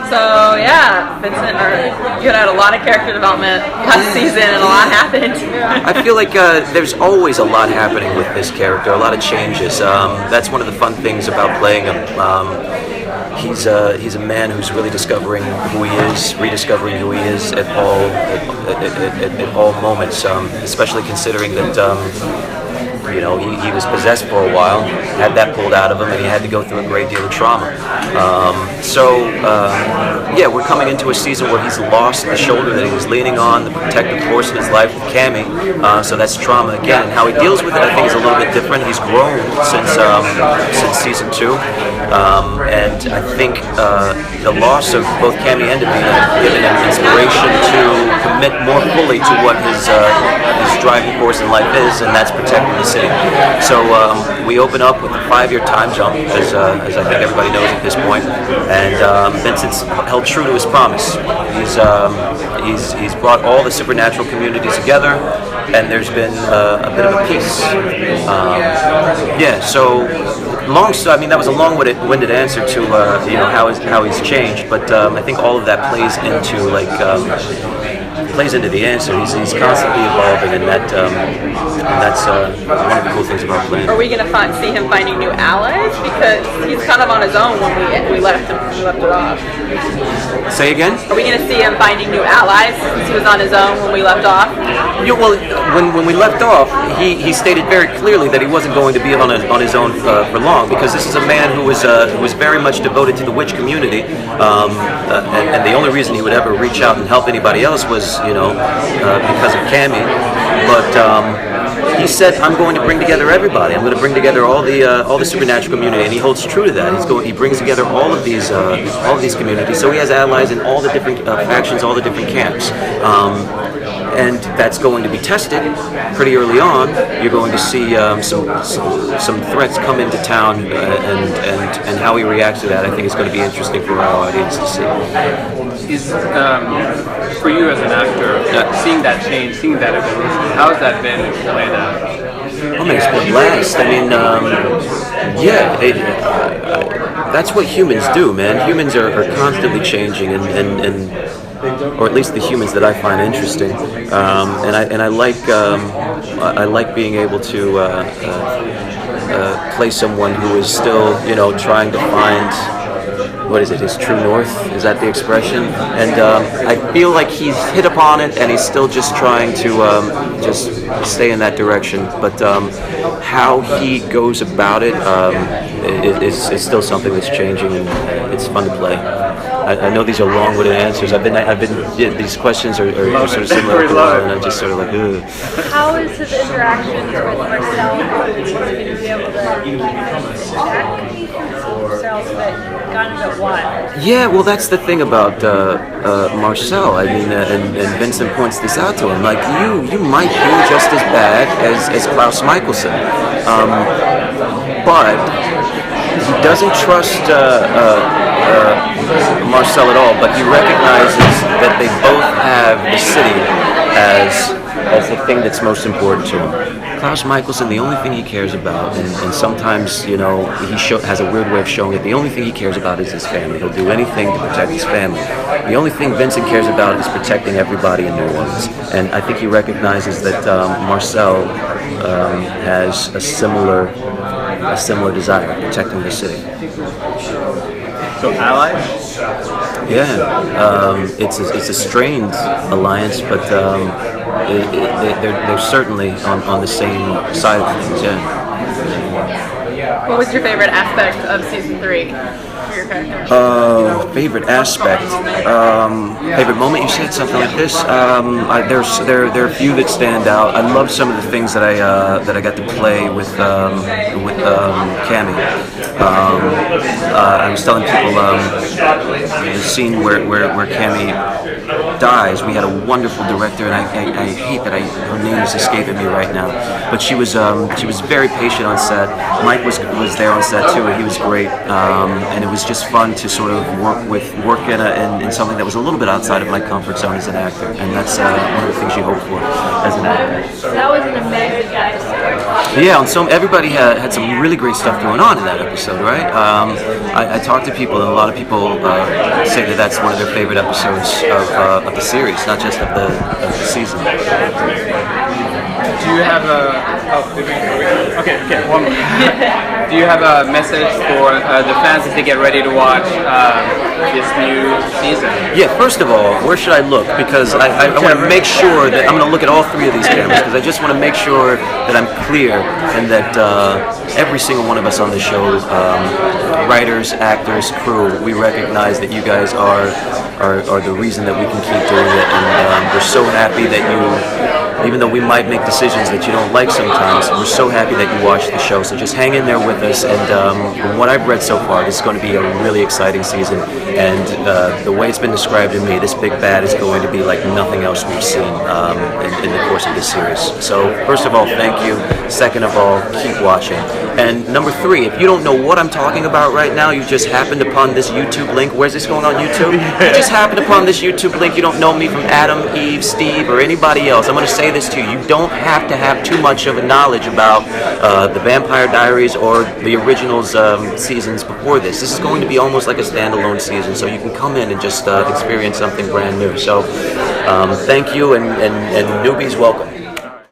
So yeah, Vincent, you had a lot of character development last season, and a lot happened. I feel like there's always a lot happening with this character, a lot of changes. That's one of the fun things about playing him. He's a man who's really discovering who he is, rediscovering who he is at all moments. Especially considering that he was possessed for a while, had that pulled out of him, and he had to go through a great deal of trauma. We're coming into a season where he's lost the shoulder that he was leaning on, the protective force in his life with Cammy. So that's trauma again. And how he deals with it, I think, is a little bit different. He's grown since season 2, and I think the loss of both Cammy and Davina have given him inspiration to commit more fully to what his driving force in life is, and that's protecting the city. So we open up with a 5-year time jump, as I think everybody knows at this point, and Vincent's held true to his promise. He's brought all the supernatural communities together, and there's been a bit of a peace. That was a long-winded answer to how he's changed, but I think all of that plays into the answer. He's constantly evolving, and that's one of the cool things about playing. Are we going to see him finding new allies? Because he's kind of on his own when we left it off. Say again? Are we going to see him finding new allies since he was on his own when we left off? When we left off, he stated very clearly that he wasn't going to be on his own for long, because this is a man who was very much devoted to the witch community, and the only reason he would ever reach out and help anybody else was because of Cammy. But he said, "I'm going to bring together everybody. I'm going to bring together all the supernatural community," and he holds true to that. He brings together all of these communities. So he has allies in all the different factions, all the different camps. And that's going to be tested pretty early on. You're going to see some threats come into town, and how he reacts to that, I think, is going to be interesting for our audience to see. Is for you as an actor, seeing that change, seeing that evolution, how has that been to play that? It's been blast. That's what humans do, man. Humans are constantly changing, and or at least the humans that I find interesting, and I like being able to play someone who is still trying to find, what is it, his true north? Is that the expression? And I feel like he's hit upon it, and he's still just trying to just stay in that direction. But how he goes about it is still something that's changing, and it's fun to play. I know these are long-winded answers. These questions are sort of similar, and I'm just sort of like, ugh. How is his interactions with Marcel going to be able to check Marcel so that kind of at one? Yeah, well, that's the thing about Marcel. And Vincent points this out to him. Like, you might be just as bad as Klaus Michelson, but he doesn't trust Marcel at all. But he recognizes that they both have the city as the thing that's most important to him. Klaus Michelson, the only thing he cares about, and sometimes, he has a weird way of showing it, the only thing he cares about is his family. He'll do anything to protect his family. The only thing Vincent cares about is protecting everybody in New Orleans. And I think he recognizes that Marcel has a similar desire, protecting the city. So allies? Yeah, it's a strained alliance, but they're certainly on the same side of things. Yeah. What was your favorite aspect of season 3 for your character? Favorite aspect, favorite moment. You said something like this. There are a few that stand out. I love some of the things that I got to play with Cammy. I was telling people the scene where Cammy dies. We had a wonderful director, and I hate that her name is escaping me right now. But she was very patient on set. Mike was there on set too, and he was great. And it was just fun to sort of work in something that was a little bit outside of my comfort zone as an actor, and that's one of the things you hope for as an actor. That was an amazing episode. Yeah, and so everybody had some really great stuff going on in that episode. episode, right? I talked to people, and a lot of people say that that's one of their favorite episodes of the series, not just of the season. Do you have one more. Do you have a message for the fans as they get ready to watch this new season? Yeah, first of all, where should I look? Because I want to make sure that I'm going to look at all three of these cameras, because I just want to make sure that I'm clear and that every single one of us on the show, writers, actors, crew, we recognize that you guys are the reason that we can keep doing it, and we're so happy that you, even though we might make decisions that you don't like sometimes, we're so happy that you watch the show. So just hang in there with us, and from what I've read so far, this is going to be a really exciting season, and the way it's been described to me, this big bad is going to be like nothing else we've seen in the course of this series. So first of all, thank you. Second of all, keep watching. And number three, if you don't know what I'm talking about right now, you just happened upon this YouTube link. Where's this going on YouTube? You just happened upon this YouTube link. You don't know me from Adam, Eve, Steve, or anybody else. I'm going to say this to you. You don't have to have too much of a knowledge about the Vampire Diaries or the originals seasons before this. This is going to be almost like a standalone season, so you can come in and just experience something brand new. So thank you, and newbies, welcome.